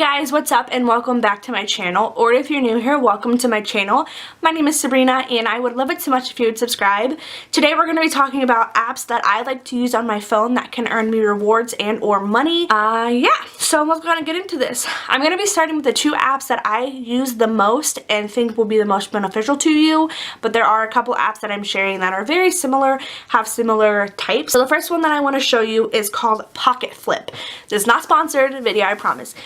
guys, what's up and welcome back to my channel, or if you're new here, welcome to my channel. My name is Sabrina and I would love it so much if you would subscribe. Today we're going to be talking about apps that I like to use on my phone that can earn me rewards and or money. So let's go and get into this. I'm going to be starting with the two apps that I use the most and think will be the most beneficial to you, but there are a couple apps that I'm sharing that are very similar, have similar types. So the first one that I want to show you is called Pocket Flip. This is not sponsored video, I promise.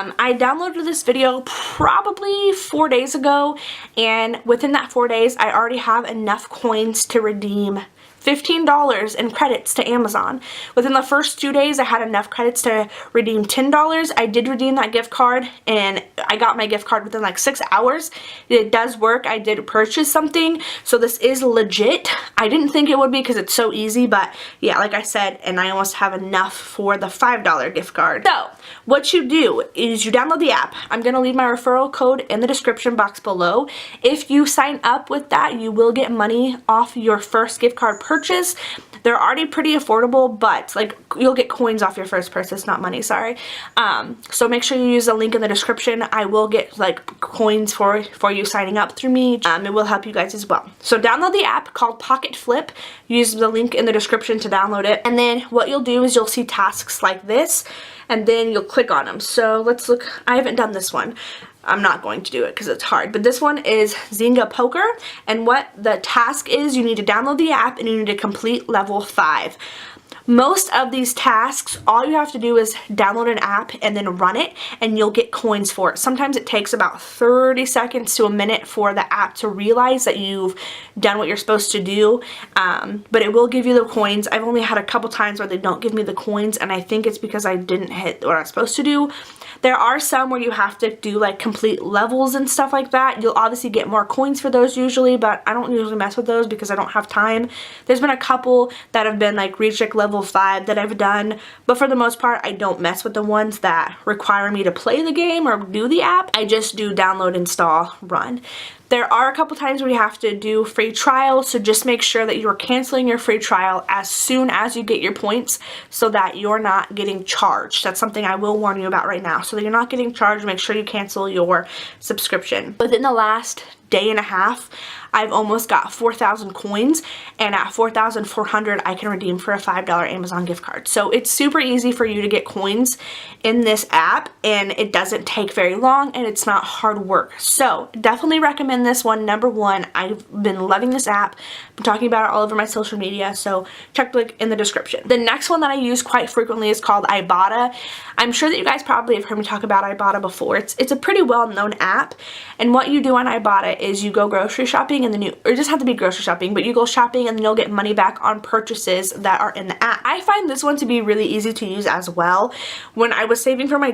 I downloaded this video probably 4 days ago, and within that 4 days I already have enough coins to redeem $15 in credits to Amazon. Within the first 2 days I had enough credits to redeem $10. I did redeem that gift card and I got my gift card within like 6 hours. It does work. I did purchase something, so this is legit. I didn't think it would be because it's so easy, but yeah, like I said, and I almost have enough for the $5 gift card. So what you do is you download the app. I'm going to leave my referral code in the description box below. If you sign up with that, you will get money off your first gift card purchase. They're already pretty affordable, but like you'll get coins off your first purchase, not money, sorry. So make sure you use the link in the description. I will get like coins for you signing up through me. It will help you guys as well. So download the app called Pocket Flip. Use the link in the description to download it. And then what you'll do is you'll see tasks like this, and then you'll click on them. So let's look. I haven't done this one. I'm not going to do it because it's hard, but this one is Zynga Poker, and what the task is, you need to download the app and you need to complete level 5. Most of these tasks, all you have to do is download an app and then run it, and you'll get coins for it. Sometimes it takes about 30 seconds to a minute for the app to realize that you've done what you're supposed to do, but it will give you the coins. I've only had a couple times where they don't give me the coins, and I think it's because I didn't hit what I was supposed to do. There are some where you have to do like complete levels and stuff like that. You'll obviously get more coins for those usually, but I don't usually mess with those because I don't have time. There's been a couple that have been like reach like level 5 that I've done, but for the most part I don't mess with the ones that require me to play the game or do the app. I just do download, install, run. There are a couple times where you have to do free trials, so just make sure that you're canceling your free trial as soon as you get your points so that you're not getting charged. That's something I will warn you about right now. So that you're not getting charged, make sure you cancel your subscription. Within the last day and a half, I've almost got 4,000 coins, and at 4,400 I can redeem for a $5 Amazon gift card. So it's super easy for you to get coins in this app, and it doesn't take very long, and it's not hard work. So definitely recommend this one. Number one, I've been loving this app. I'm talking about it all over my social media, so check the link in the description. The next one that I use quite frequently is called Ibotta. I'm sure that you guys probably have heard me talk about Ibotta before. It's a pretty well-known app, and what you do on Ibotta is you go grocery shopping, and then or it doesn't have to be grocery shopping, but you go shopping and then you'll get money back on purchases that are in the app. I find this one to be really easy to use as well. When I was saving for my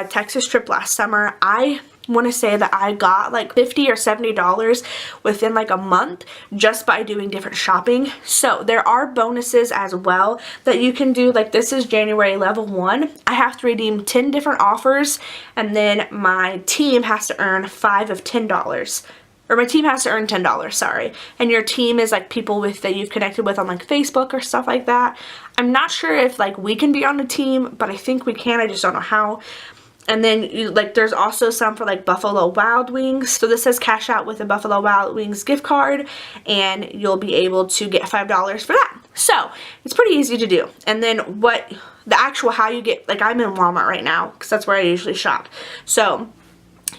Texas trip last summer, I want to say that I got like $50 or $70 within like a month just by doing different shopping. So there are bonuses as well that you can do. Like this is January level 1. I have to redeem 10 different offers, and then my team has to earn 5 of $10. Or my team has to earn $10, sorry. And your team is like people that you've connected with on like Facebook or stuff like that. I'm not sure if like we can be on the team, but I think we can. I just don't know how. And then there's also some for like Buffalo Wild Wings. So this says cash out with a Buffalo Wild Wings gift card, and you'll be able to get $5 for that. So it's pretty easy to do. And then how you get, like I'm in Walmart right now because that's where I usually shop. So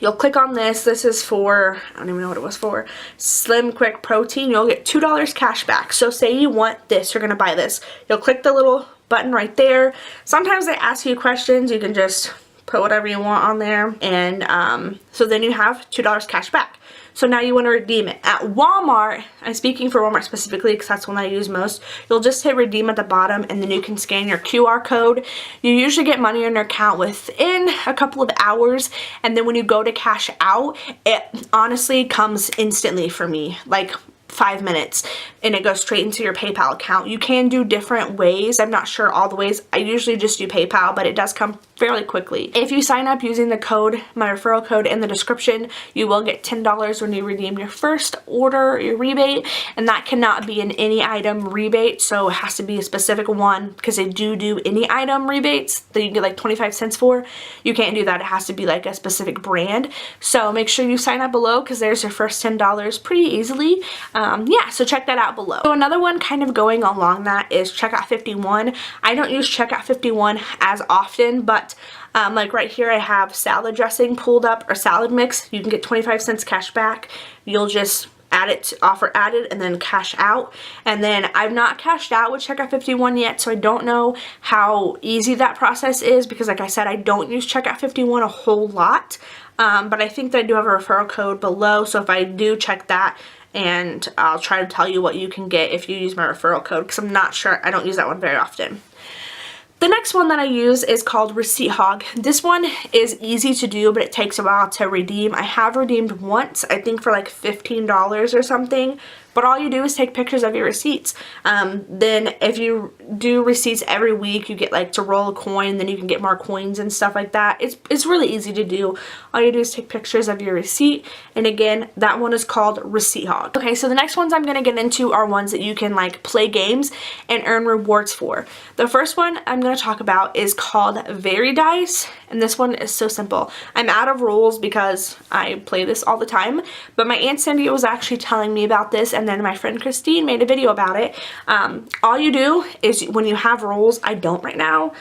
you'll click on this. This is for, I don't even know what it was for, Slim Quick Protein. You'll get $2 cash back. So say you want this, you're going to buy this. You'll click the little button right there. Sometimes they ask you questions. You can just put whatever you want on there, and so then you have $2 cash back. So now you want to redeem it. At Walmart, I'm speaking for Walmart specifically because that's the one that I use most, you'll just hit redeem at the bottom, and then you can scan your QR code. You usually get money in your account within a couple of hours, and then when you go to cash out, it honestly comes instantly for me, like 5 minutes, and it goes straight into your PayPal account. You can do different ways. I'm not sure all the ways. I usually just do PayPal, but it does come fairly quickly. If you sign up using the code, my referral code in the description, you will get $10 when you redeem your first order, your rebate, and that cannot be an any item rebate, so it has to be a specific one because they do any item rebates that you get like 25 cents for. You can't do that. It has to be like a specific brand. So make sure you sign up below because there's your first $10 pretty easily. Yeah, so check that out below. So another one kind of going along that is Checkout 51. I don't use Checkout 51 as often, but like right here I have salad dressing pulled up, or salad mix. You can get 25 cents cash back. You'll just add it to offer added and then cash out. And then I've not cashed out with Checkout 51 yet, so I don't know how easy that process is because like I said, I don't use Checkout 51 a whole lot. But I think that I do have a referral code below, so if I do, check that and I'll try to tell you what you can get if you use my referral code because I'm not sure. I don't use that one very often. The next one that I use is called Receipt Hog. This one is easy to do, but it takes a while to redeem. I have redeemed once, I think for like $15 or something, but all you do is take pictures of your receipts. Then if you do receipts every week, you get like to roll a coin, then you can get more coins and stuff like that. It's really easy to do. All you do is take pictures of your receipt, and again, that one is called Receipt Hog. Okay, so the next ones I'm going to get into are ones that you can like play games and earn rewards for. The first one I'm going to talk about is called EBATES, and this one is so simple. I'm out of rules because I play this all the time, but my Aunt Cindy was actually telling me about this, and then my friend Christine made a video about it. All you do is when you have rules, I don't right now,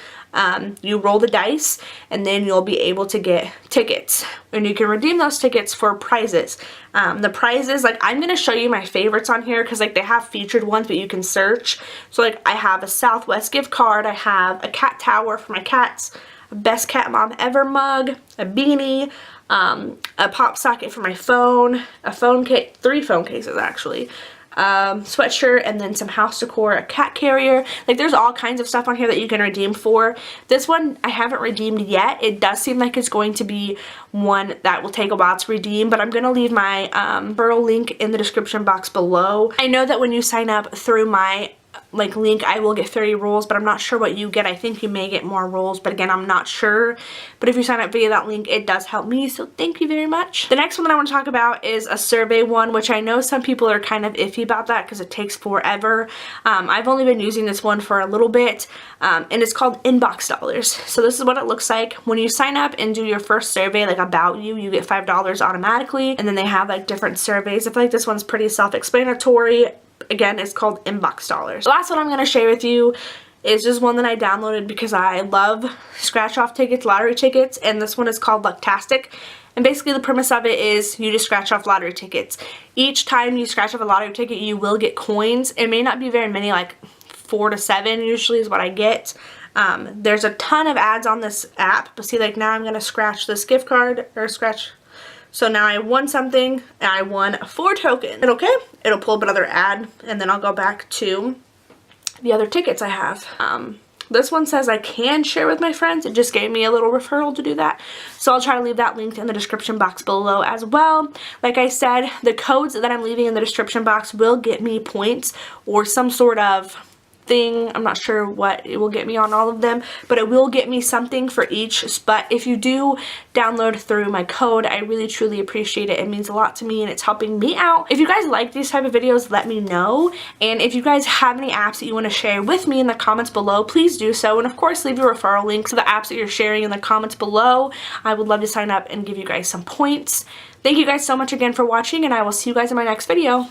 you roll the dice and then you'll be able to get tickets, and you can redeem those tickets for prizes. The prizes, like I'm going to show you my favorites on here because like they have featured ones, but you can search. So like I have a Southwest gift card, I have a cat tower for my cats, a Best Cat Mom Ever mug, a beanie, a pop socket for my phone, a phone case, 3 phone cases actually, sweatshirt, and then some house decor, a cat carrier. Like there's all kinds of stuff on here that you can redeem for. This one I haven't redeemed yet. It does seem like it's going to be one that will take a while to redeem, but I'm going to leave my referral link in the description box below. I know that when you sign up through my link, I will get 30 rolls, but I'm not sure what you get. I think you may get more rolls, but again, I'm not sure. But if you sign up via that link, it does help me, so thank you very much. The next one that I want to talk about is a survey one, which I know some people are kind of iffy about that because it takes forever. I've only been using this one for a little bit, and it's called Inbox Dollars. So this is what it looks like. When you sign up and do your first survey, like about you get $5 automatically, and then they have like different surveys. I feel like this one's pretty self-explanatory. Again, it's called Inbox Dollars. The last one I'm going to share with you is just one that I downloaded because I love scratch-off tickets, lottery tickets, and this one is called Lucktastic. And basically the premise of it is you just scratch off lottery tickets. Each time you scratch off a lottery ticket, you will get coins. It may not be very many, like 4 to 7 usually is what I get. There's a ton of ads on this app, but see, like now I'm going to scratch this gift card, or scratch. So now I won something, and I won 4 tokens. Okay, it'll pull up another ad, and then I'll go back to the other tickets I have. This one says I can share with my friends. It just gave me a little referral to do that. So I'll try to leave that linked in the description box below as well. Like I said, the codes that I'm leaving in the description box will get me points or some sort of thing. I'm not sure what it will get me on all of them, but it will get me something for each. But if you do download through my code, I really truly appreciate it. It means a lot to me and it's helping me out. If you guys like these type of videos, let me know. And if you guys have any apps that you want to share with me in the comments below, please do so. And of course, leave your referral links to the apps that you're sharing in the comments below. I would love to sign up and give you guys some points. Thank you guys so much again for watching, and I will see you guys in my next video.